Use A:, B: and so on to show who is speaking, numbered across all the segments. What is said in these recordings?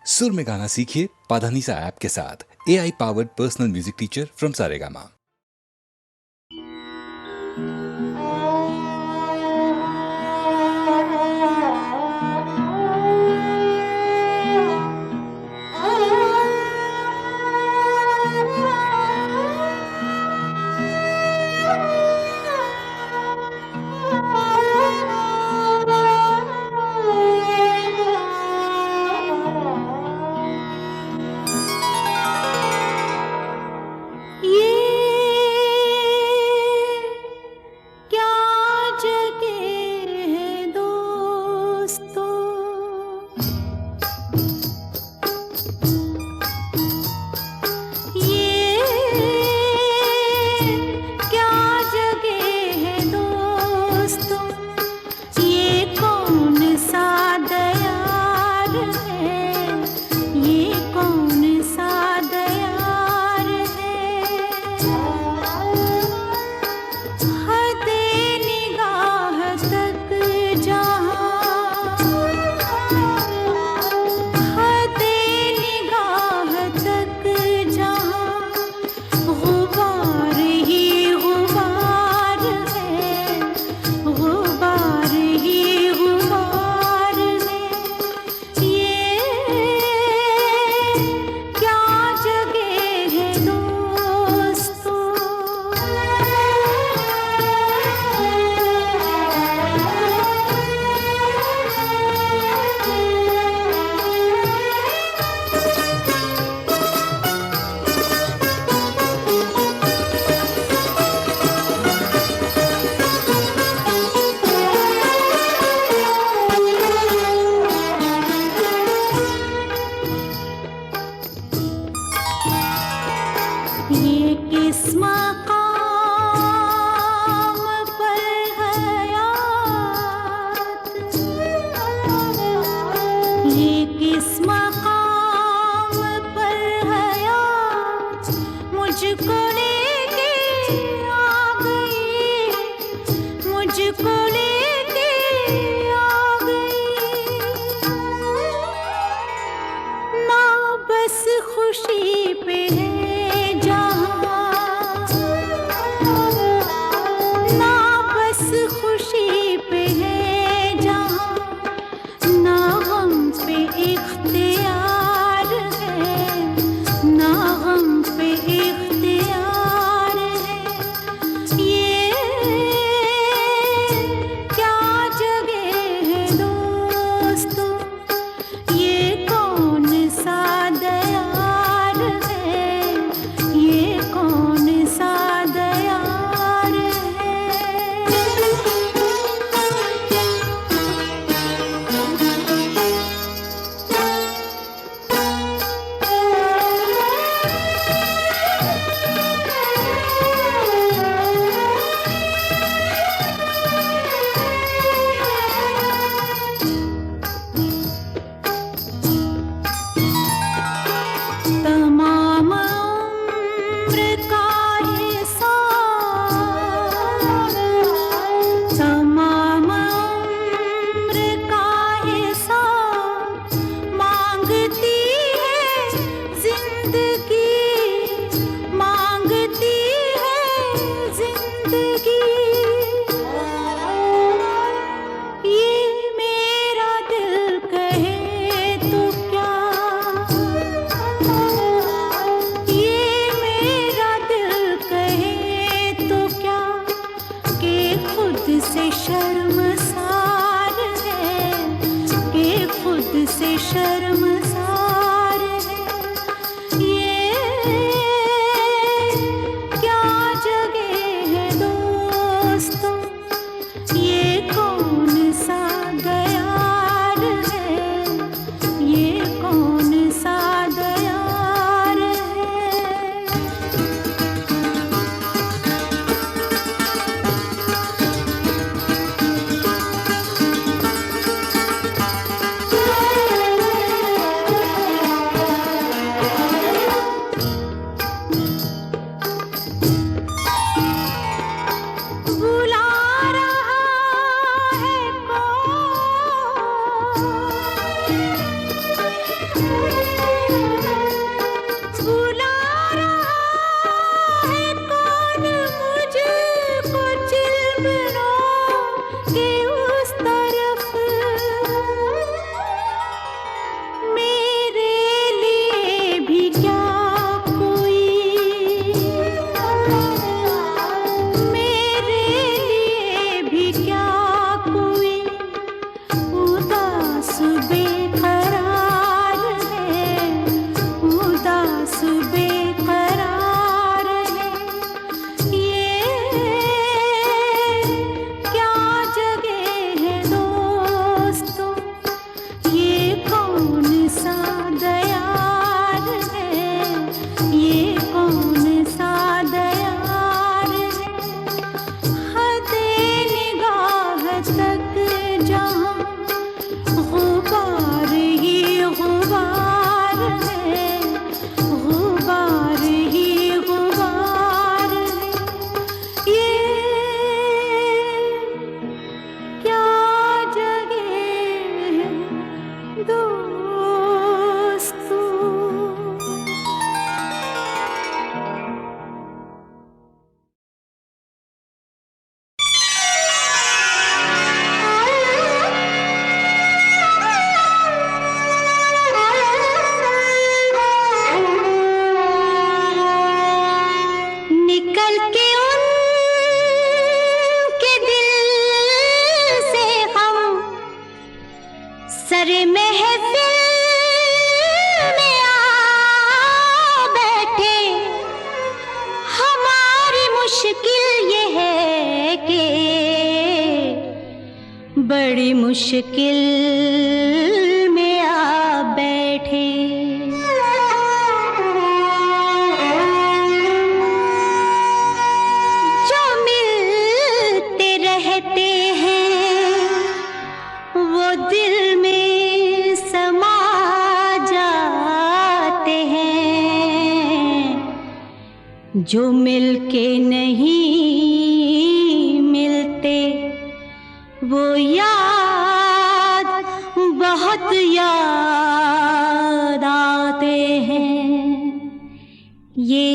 A: सुर में गाना सीखिए पाधानीसा ऐप के साथ। AI powered personal music teacher from Saregama.
B: मुश्किल में आ बैठे। जो मिलते रहते हैं वो दिल में समा जाते हैं, जो मिलके नहीं मिलते वो याद बहुत याद आते हैं। ये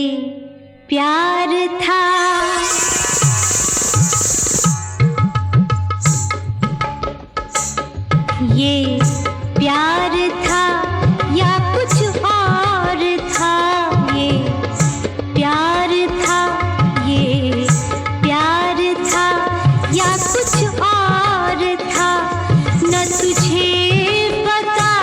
B: प्यार था, ये प्यार था या कुछ और था। ये प्यार था, ये प्यार था या कुछ और था। न तुझे पता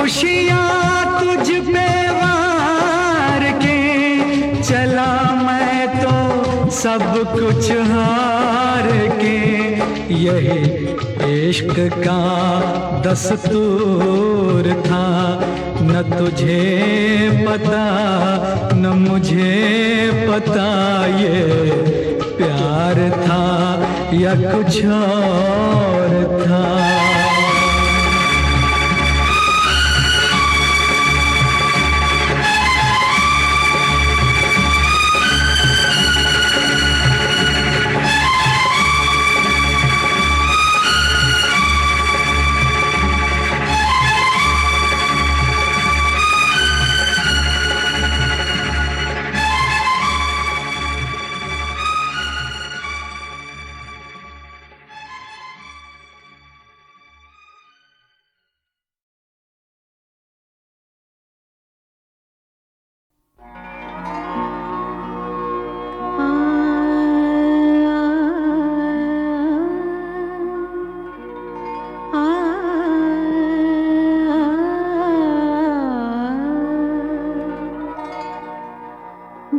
C: खुशियाँ तुझ पे वार के चला मैं तो सब कुछ हार के, यही इश्क का दस्तूर था, न तुझे पता न मुझे पता ये प्यार था या कुछ और था।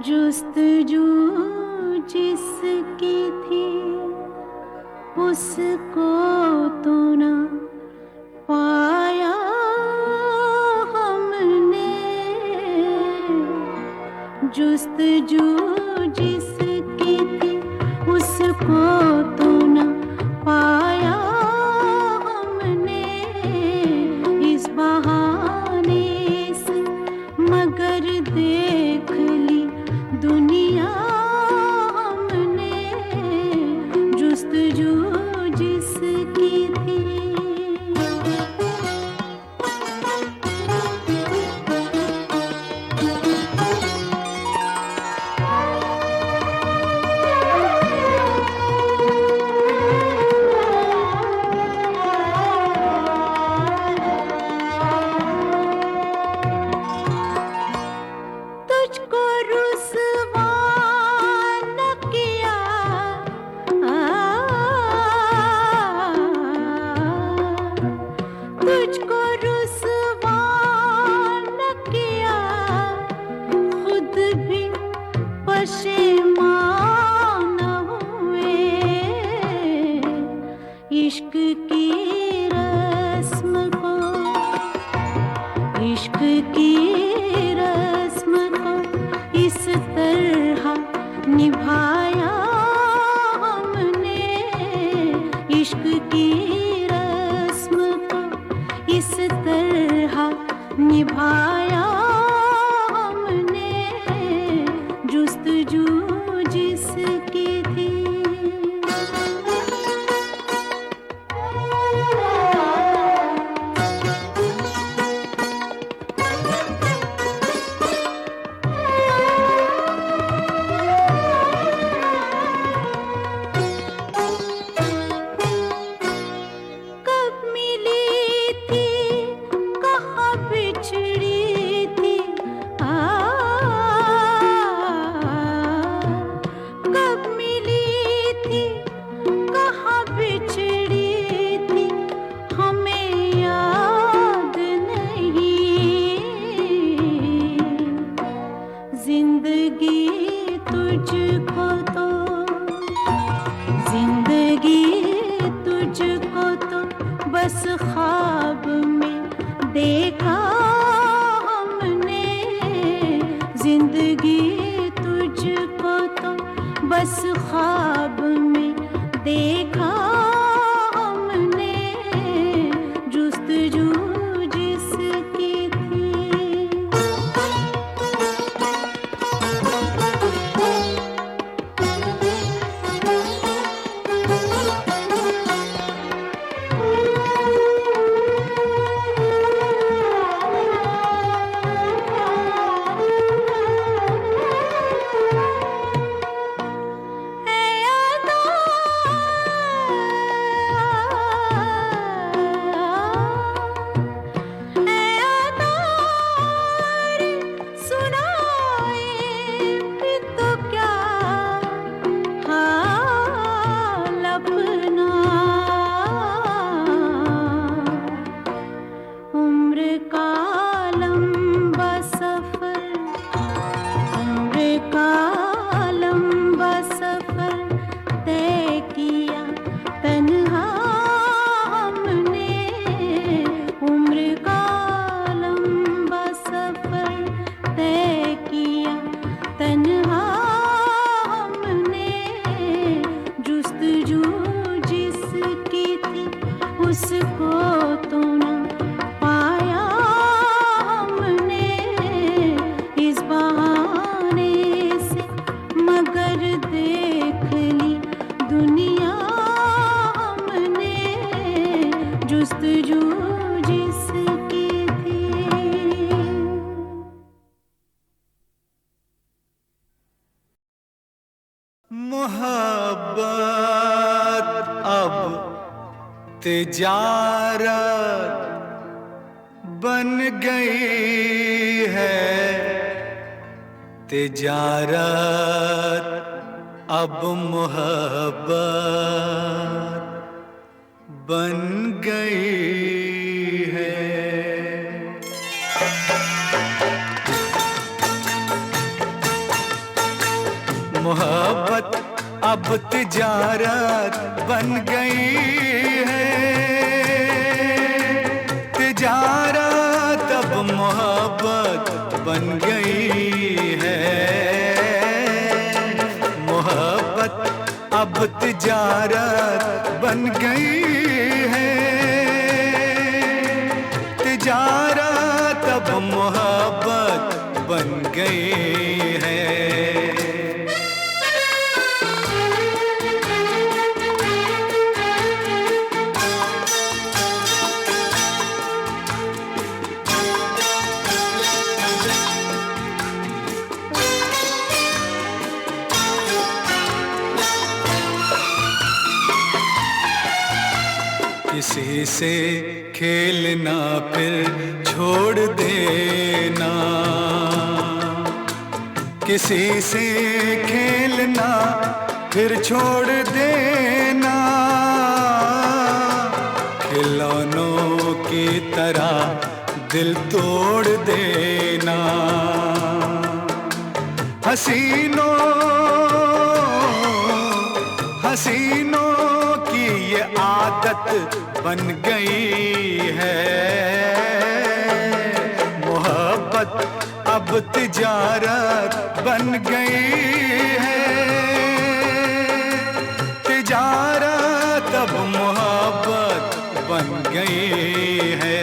B: जुस्तजू जिसकी थी उसको तो न पाया हमने, जुस्तजू जिसकी थी उसको तो न पाया हमने, इस बहाने से मगर देख ली दुनिया हमने, जुस्तजू जिसकी थी। तुझको रुसवा न किया, तुझको रुसवा न किया, खुद भी पशेमान हुए, इश्क की रस्म को, इश्क की रस्म को इस तरह निभाया हमने, इश्क की रस्म को इस तरह निभाया हमने, जुस्तजू जिसकी थी। कब मिली थी कहाँ बिछड़ी थी, कब मिली थी कहाँ बिछड़ी थी, हमें याद नहीं, जिंदगी तुझको तो, जिंदगी तुझको तो बस ख्वाब में देखा हमने, जिंदगी तुझको तो बस ख्वाब में देखा हमने, जुस्तजू जिसकी थी। उम्र का
D: तिजारत बन गई है, तिजारत अब मोहब्बत बन गई है। मोहब्बत अब तिजारत बन गई है, तिजारत अब मोहब्बत बन गई है। मोहब्बत अब तिजारत बन गई है, तिजारत अब मोहब्बत बन गई है। किसी से खेलना फिर छोड़ देना, किसी से खेलना फिर छोड़ देना, खिलौनों की तरह दिल तोड़ देना। हसीनों हसीनों की ये आदत बन गई है, मोहब्बत अब तिजारत बन गई है, तिजारत अब मोहब्बत बन गई है।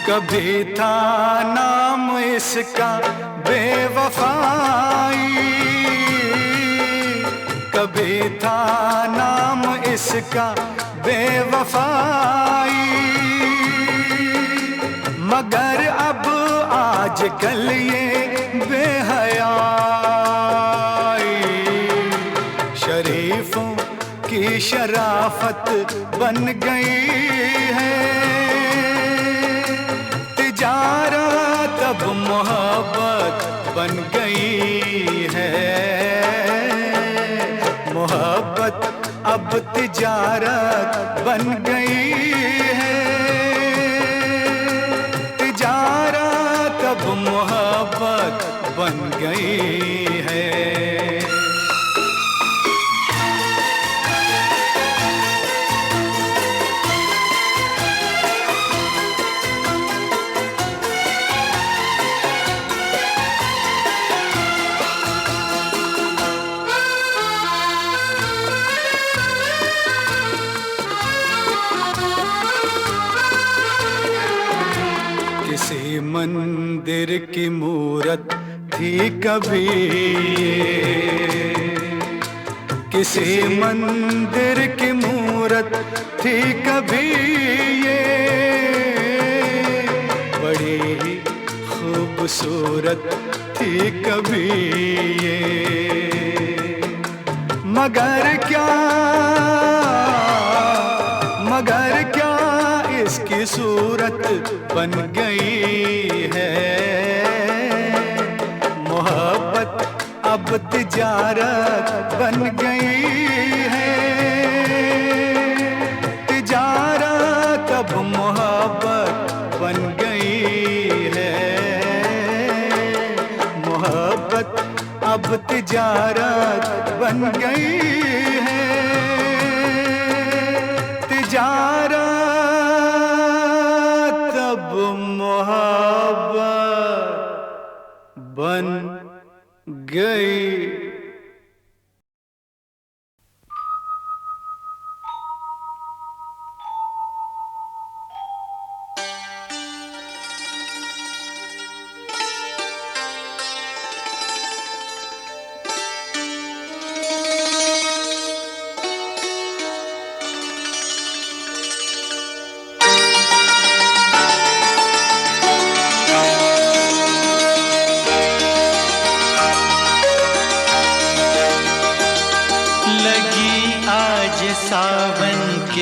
D: कभी था नाम इसका बेवफाई, कभी था नाम इसका बेवफाई, मगर अब आजकल ये बेहयाई शरीफों की शराफत बन गई है, तिजारत अब मोहब्बत बन गई है। मोहब्बत अब तिजारत बन गई है, तिजारत अब मोहब्बत बन गई है। किसी मंदिर की मूरत थी कभी ये, किसी मंदिर की मूरत थी कभी ये, बड़ी ही खूबसूरत थी कभी ये, मगर क्या इसकी सूरत बन गई है। मोहब्बत अब तिजारत बन गई है, तिजारत अब मोहब्बत बन गई है। मोहब्बत अब तिजारत बन गई है, तिजारत अब मोहब्बत बन गई।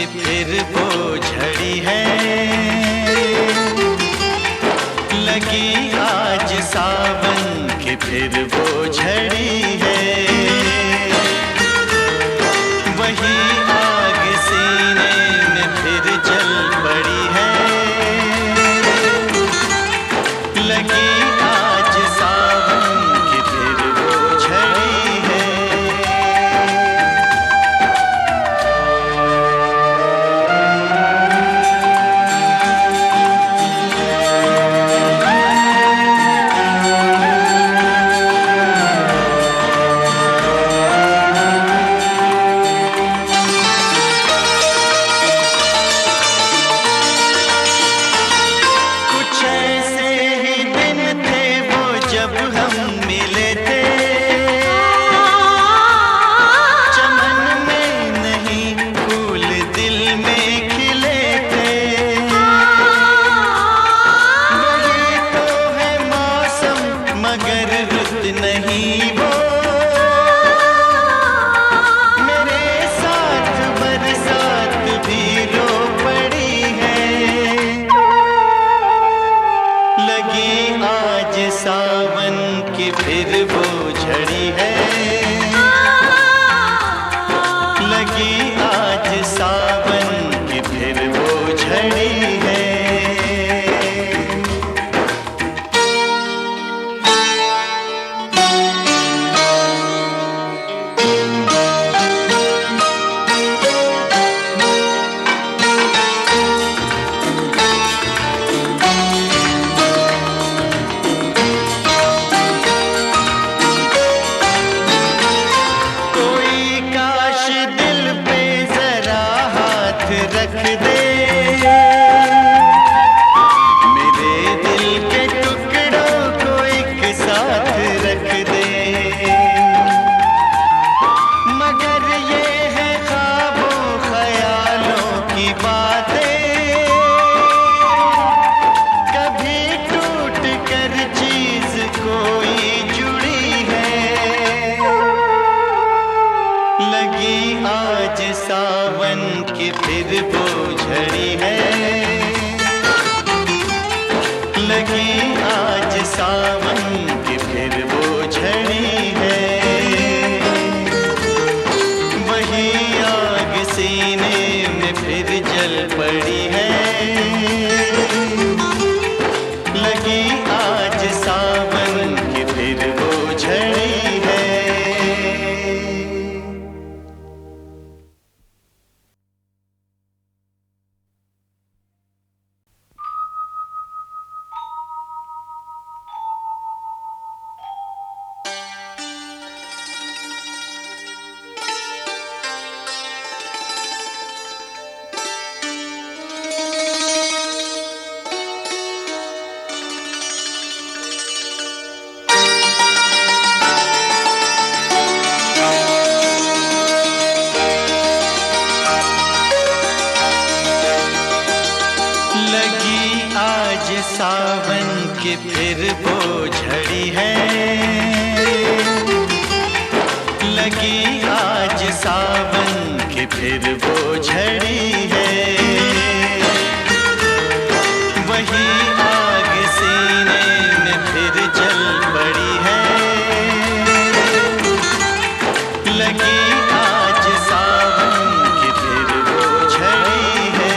E: की फिर वो झड़ी है, लगी आज सावन की फिर वो झड़ी है। वही आग सीने में फिर जल पड़ी है, लगी आज सावन की फिर वो झड़ी है। सावन की फिर वो झड़ी है, लगी आज सावन की फिर वो झड़ी है। रख दे मेरे दिल के टुकड़ों को एक साथ रख दे, मगर ये है ख्वाबों ख्यालों की बातें, कभी टूट कर चीज कोई जुड़ी है, लगी आज सावन की फिर वो झड़ी है, लगी आज सावन की फिर वो झड़ी है। वही आग सीने में फिर जल पड़ी है, लगी आज सावन की फिर वो झड़ी है। सावन की फिर वो झड़ी है, लगी आज सावन की फिर वो झड़ी है। वही आग सीने में फिर जल पड़ी है, लगी आज सावन की फिर वो झड़ी है।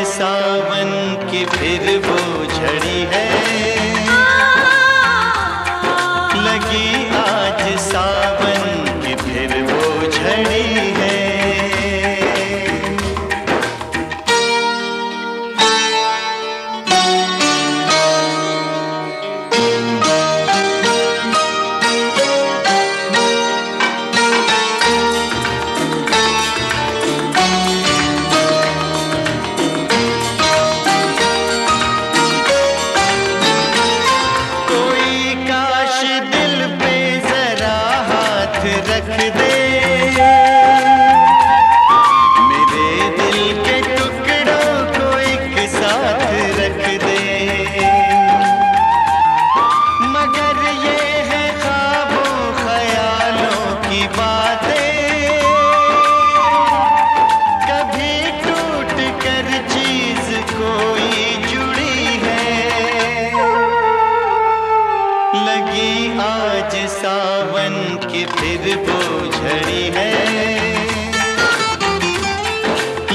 E: सावन की फिर वो झड़ी है,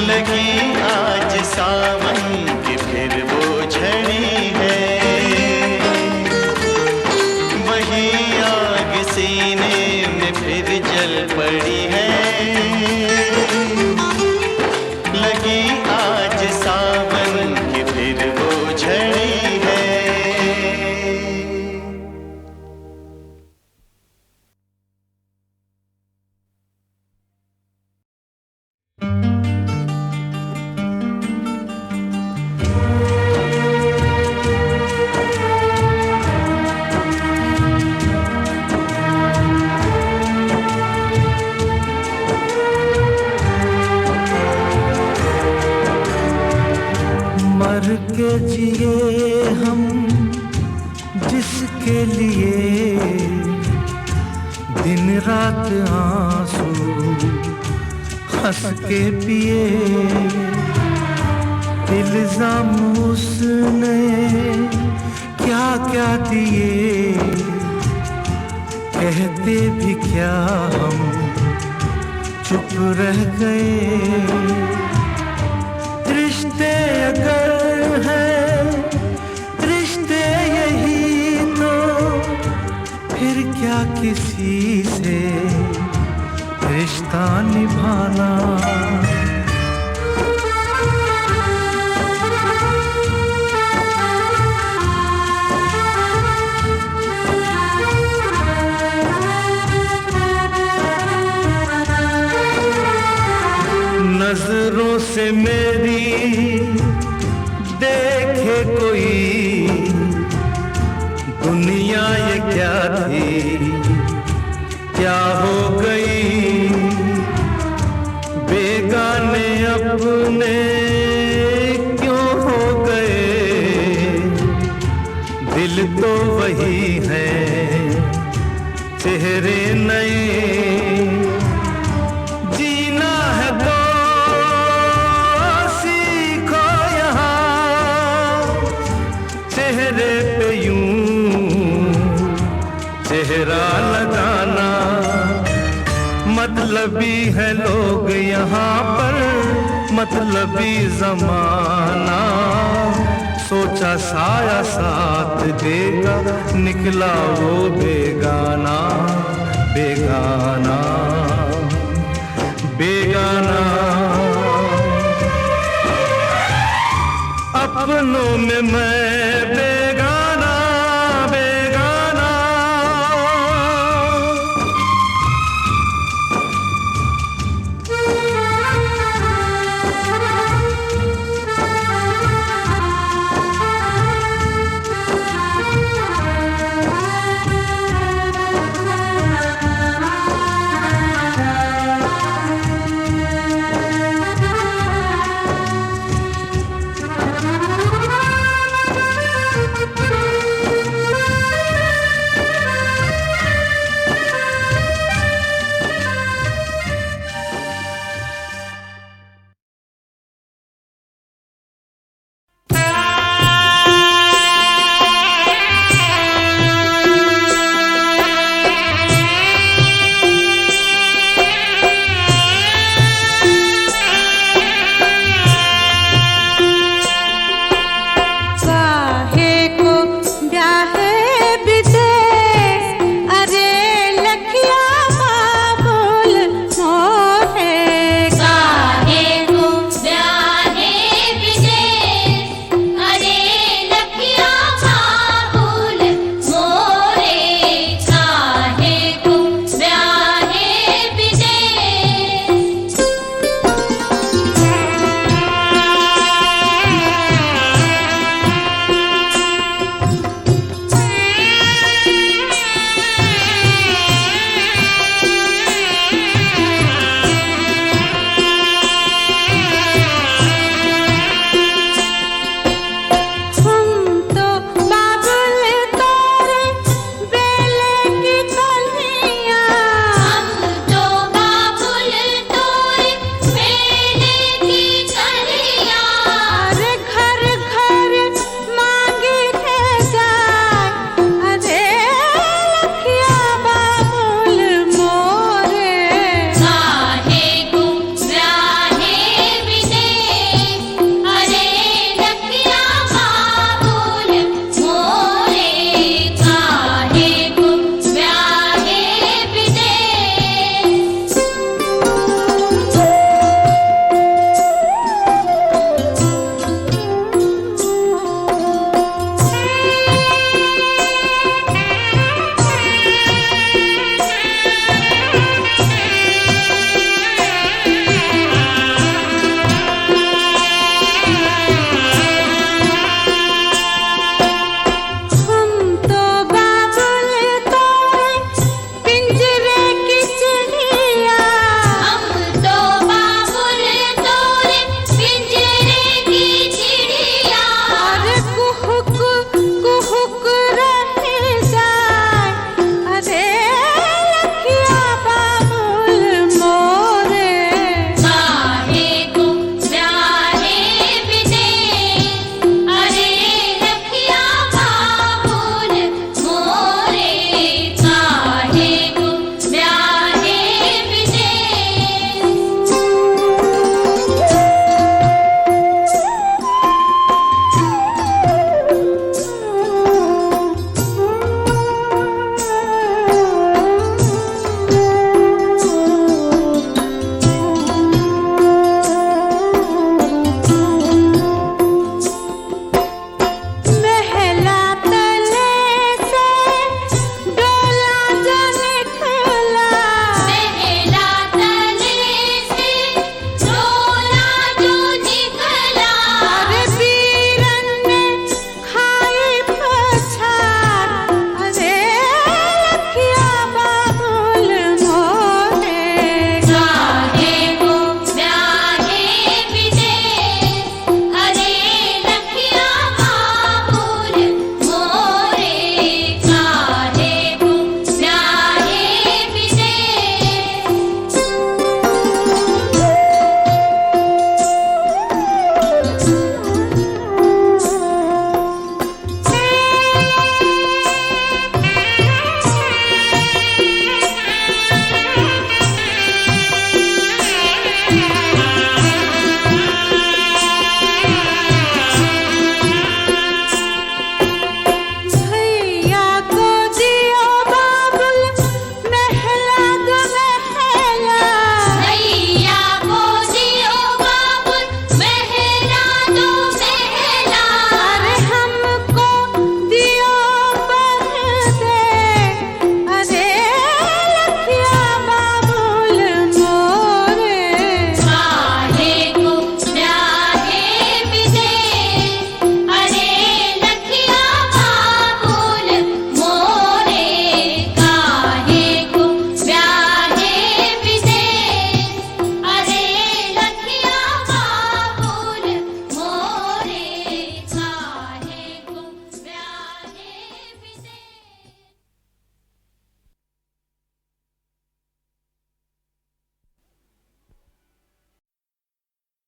E: लगी आज सावन की फिर वो झड़ी है, वही आग सीने में फिर जल पड़ी है, लगी आज सावन की फिर वो झड़ी है।
C: मर के जिए हम जिसके लिए, दिन रात आंसू हंस के पिए, इल्जाम उसने क्या क्या दिए, कहते भी क्या हम चुप रह गए। रिश्ते अगर हैं रिश्ते यही तो फिर क्या किसी से रिश्ता निभाना। नजरों से मेरी देखे कोई, दुनिया ये क्या थी क्या हो गई, बेगाने अपने क्यों हो गए, दिल तो वही है चेहरे नए, जीना है तो सीखो यहाँ, चेहरे पे यूं चेहरा लगाना, मतलबी है लोग यहाँ पर मतलबी जमाना, सोचा साया साथ देगा निकला वो बेगाना, बेगाना बेगाना। अपनों में मैं बेगाना बेगाना।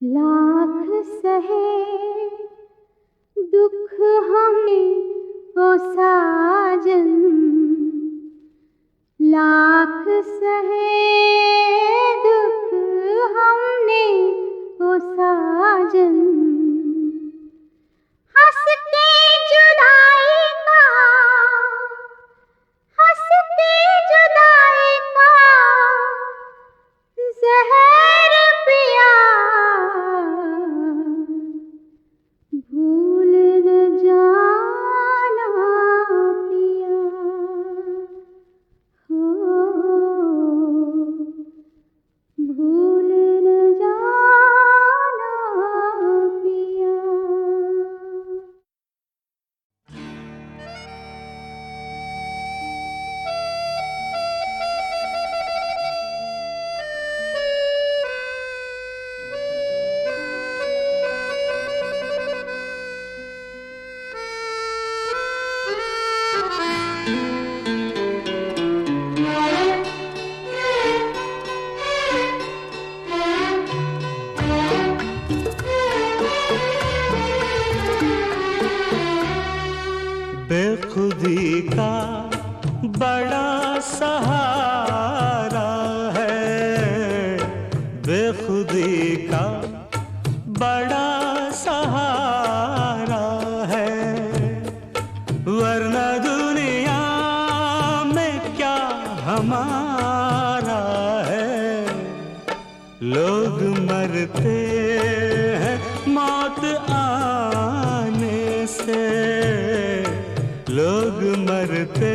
B: लाख सहे दुख हमें ओ साजन, लाख सहे दुख हमने ओ साजन, हंस के जुदाई का, हंस के जुदाई का जहर पिया, भूल न जाना पिया, हो भूल न जाना पिया।
C: बेखुदी का बड़ा सहारा है, बेखुदी का बड़ा सहारा है, वरना दुनिया में क्या हमारा है। लोग मरते हैं मौत आने से, लोग मरते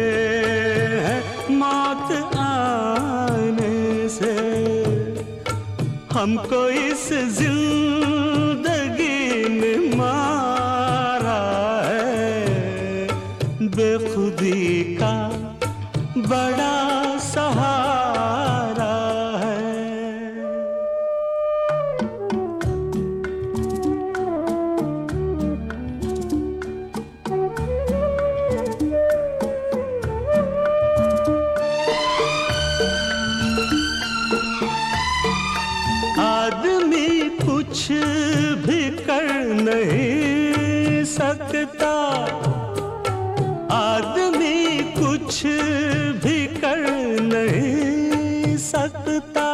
C: हैं मौत आने से, हमको इस जिंदगी ने मारा है। बेखुदी का बड़ा सहारा है। आदमी कुछ भी कर नहीं सकता, आदमी कुछ भी कर नहीं सकता,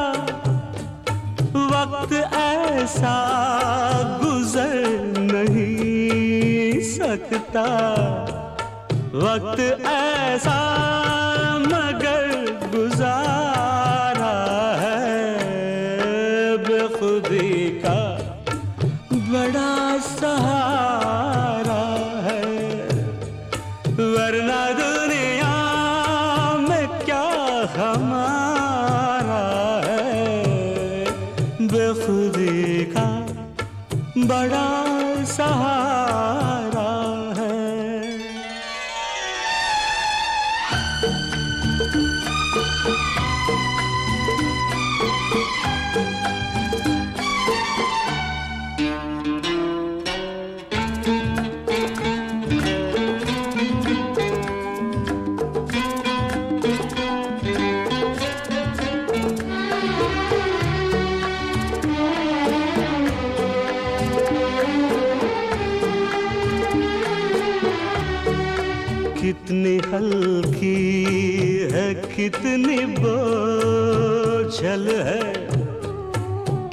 C: वक्त ऐसा गुजर नहीं सकता, वक्त ऐसा मगर गुजारा है। बेखुदी का बड़ा सहारा है, वरना दुनिया में क्या हमारा है। बेखुदी का बड़ा सहारा है। कितनी हल्की है, कितनी बोझल है,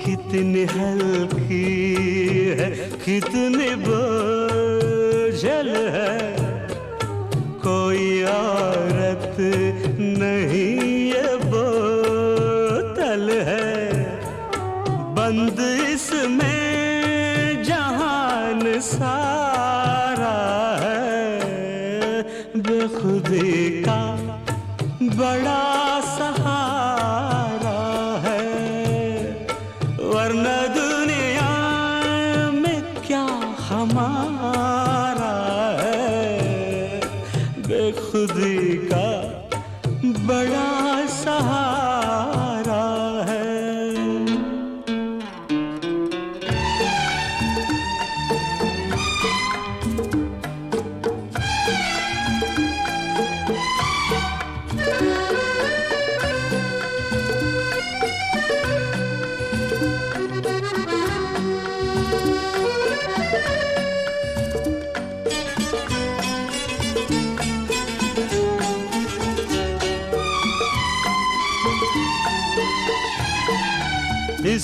C: कितनी हल्की है, कितनी बोझल है। कोई औरत नहीं ये बोतल है, बंद इसमें जहान सारा है। बेखुदी का बड़ा सहारा है, वरना दुनिया में क्या हमारा है। बेखुदी का बड़ा सहारा है।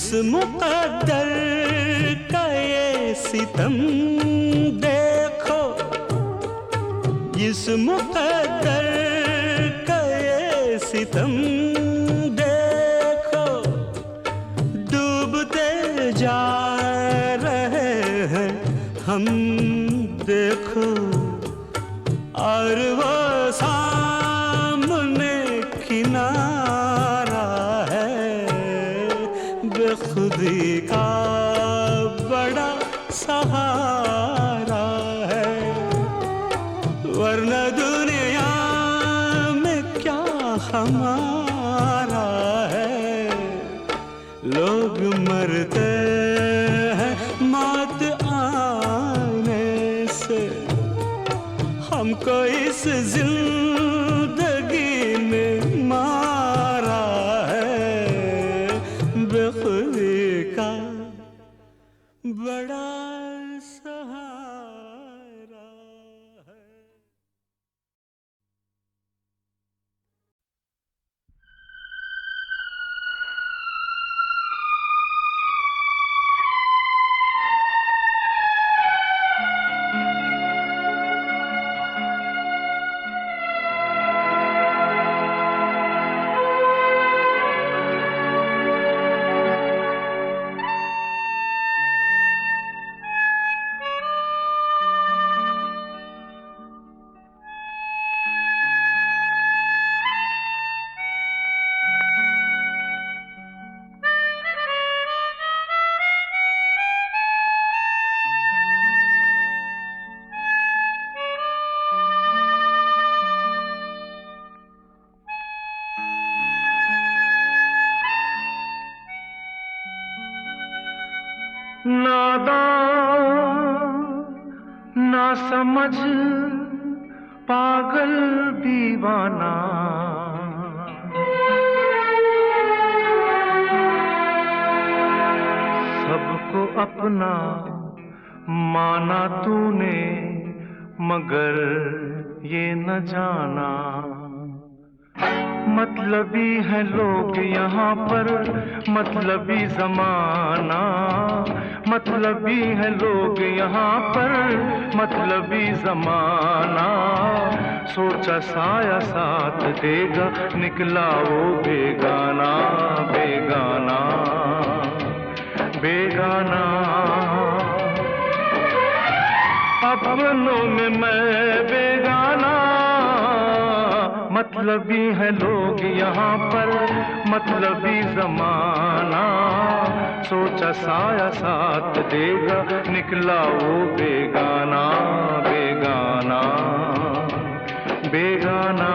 C: इस मुकद्दर का ये सितम देखो, इस मुकद्दर का ये सितम देखो, डूबते जा रहे हैं हम देखो, और वो सामने किनारा है, बेखुदी का बड़ा सहारा है, वरना दुनिया में क्या हमारा है। लोग मरते हैं मौत आने से, हमको इस जिंदगी में मारा है, बेखुदी का बड़ा सहारा है।
F: ना समझ पागल दीवाना, सबको अपना माना तूने, मगर ये न जाना मतलबी है लोग यहाँ पर, मतलबी जमाना, मतलबी है लोग यहाँ पर, मतलबी जमाना। सोचा साया साथ देगा, निकला वो बेगाना, बेगाना, बेगाना। अपनों में मैं बेगाना, मतलबी है लोग यहाँ पर, मतलबी जमाना। सोचा साया साथ देगा, निकला वो बेगाना, बेगाना, बेगाना।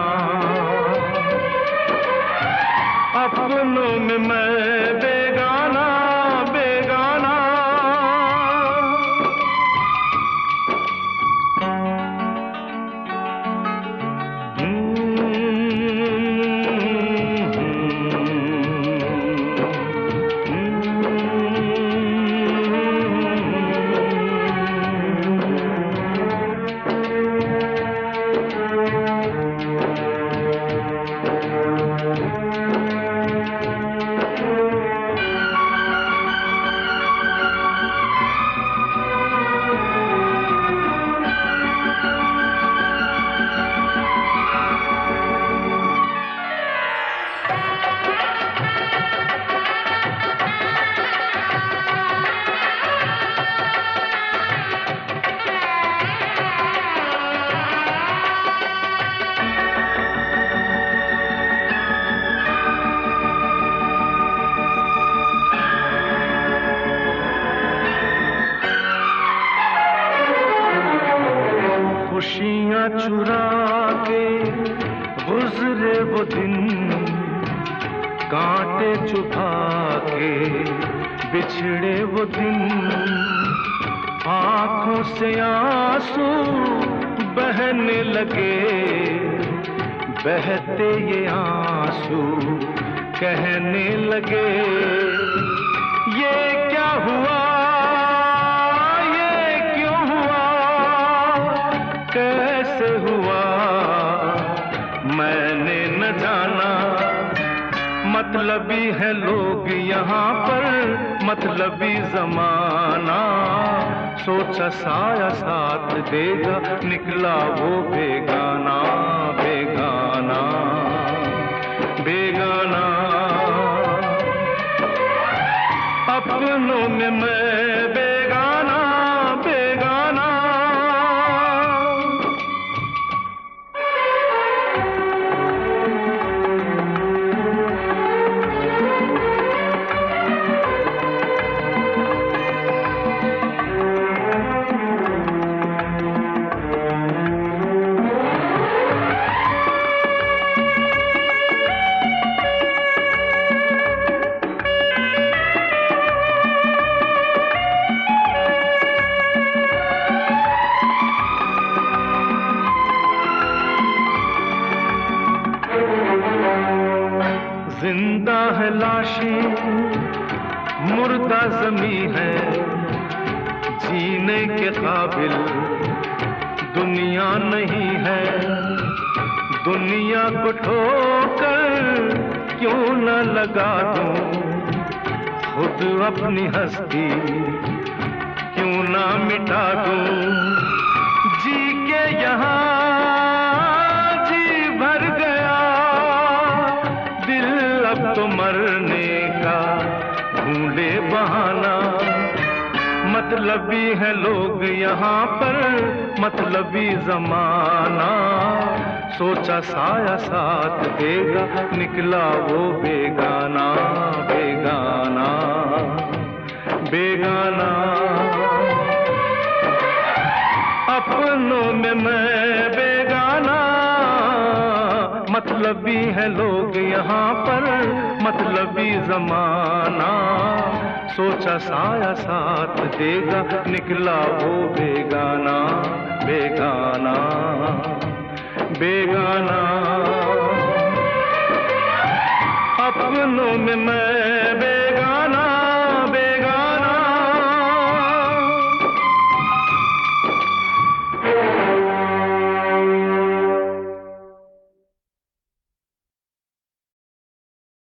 F: अपनों में मैं बेगाना, बेगाना। खुशियाँ चुरा के गुजरे वो दिन, कांटे चुभा के बिछड़े वो दिन। आँखों से आंसू बहने लगे, बहते ये आंसू कहने लगे, ये क्या हुआ, ये क्यों हुआ, कैसे हुआ, मैंने न जाना। मतलबी है लोग यहाँ पर, मतलबी जमाना। सोचा साया साथ देगा, निकला वो बेगाना बेगाना बेगाना। अपनों में मैं बेगाना बेगाना। जिंदा है लाशें, मुर्दा ज़मी है, जीने के काबिल दुनिया नहीं है। दुनिया को ठोकर क्यों न लगा दूं, खुद अपनी हस्ती क्यों ना मिटा दूं। जी के यहाँ जी भर गया, अब तो मरने का ढूंढे बहाना। मतलबी है लोग यहाँ पर, मतलबी जमाना। सोचा साया साथ देगा, निकला वो बेगाना बेगाना बेगाना। अपनों में मैं बेगाना। मतलबी है लोग यहाँ पर, मतलबी जमाना। सोचा साया साथ देगा, निकला वो बेगाना बेगाना बेगाना। अपनों में मैं